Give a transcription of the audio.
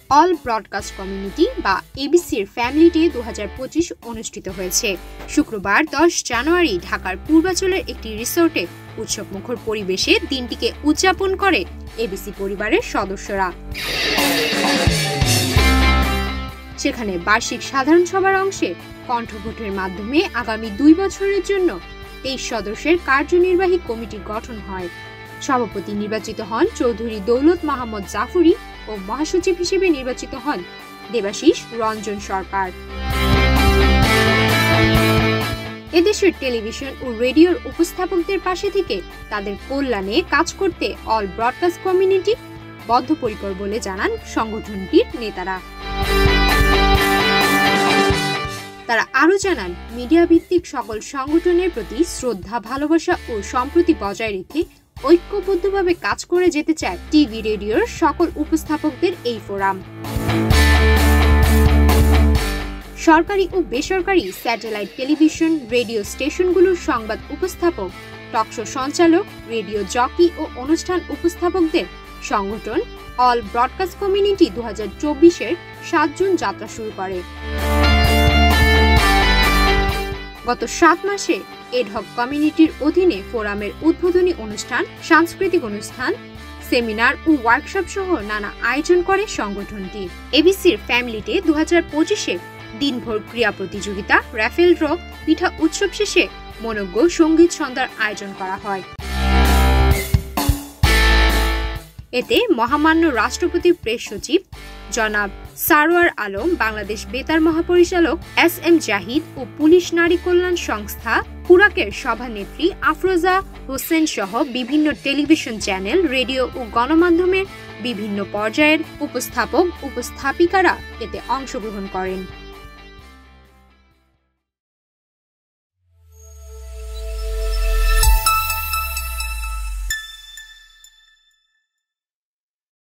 All broadcast community বা এবিসির family day 2025 অনুষ্ঠিত হয়েছে। শুক্রবার 10 জানুয়ারি ঢাকার পূর্বাচলের একটি রিসোর্টে উৎসবমুখর পরিবেশে দিনটিকে উদযাপন করে এবিসি পরিবারের সদস্যরা। সেখানে বার্ষিক সাধারণ সভার অংশে কণ্ঠভোটের মাধ্যমে আগামী 2 বছরের জন্য 23 সদস্যের কার্যনির্বাহী কমিটি গঠন হয়। সভাপতি নির্বাচিত হন চৌধুরী দৌলত মাহমুদ জাফরি ও মহাসচিব হিসেবে নির্বাচিত হন দেবাশিস রঞ্জন সরকার। এদেশের টেলিভিশন ও রেডিওর উপস্থাপকদের পাশে থেকে তাদের কল্যাণে কাজ করতে অল ব্রডকাস্ট কমিউনিটি বদ্ধপরিকর বলে জানান সংগঠনটির নেতারা। তারা আরও জানান, মিডিয়া ভিত্তিক সকল সংগঠনের প্রতি শ্রদ্ধা, ভালোবাসা ও সম্প্রীতি বজায় রেখে ঐক্যবদ্ধভাবে কাজ করে যেতে চায় টিভি রেডিওর সকল উপস্থাপকদের এই ফোরাম। সরকারি ও বেসরকারি স্যাটেলাইট টেলিভিশন রেডিও স্টেশনগুলোর সংবাদ উপস্থাপক, টকশো সঞ্চালক, রেডিও জকি ও অনুষ্ঠান উপস্থাপকদের সংগঠন অল ব্রডকাস্ট কমিউনিটি 2024-এর 7 জুন যাত্রা শুরু করে। গত 7 মাসে এডহক কমিউনিটির অধীনে ফোরামের উদ্বোধনী অনুষ্ঠান, সাংস্কৃতিক অনুষ্ঠান, সেমিনার ও ওয়ার্কশপ সহ নানা আয়োজন করে সংগঠনটি। এবিসির ফ্যামিলি ডে 2025-এ দিনভর ক্রীড়া প্রতিযোগিতা, রাফেল ড্র, পিঠা উৎসব শেষে মনোজ্ঞ সঙ্গীত সন্ধ্যার আয়োজন করা হয়। এতে মহামান্য রাষ্ট্রপতির প্রেস সচিব জনাব সারোয়ার আলম, বাংলাদেশ বেতার মহাপরিচালক SM জাহিদ ও পুলিশ নারী কল্যাণ সংস্থা পুরাকের সভানেত্রী আফরোজা হোসেন সহ বিভিন্ন টেলিভিশন চ্যানেল, রেডিও ও গণমাধ্যমের বিভিন্ন পর্যায়ের উপস্থাপক উপস্থাপিকারা এতে অংশগ্রহণ করেন।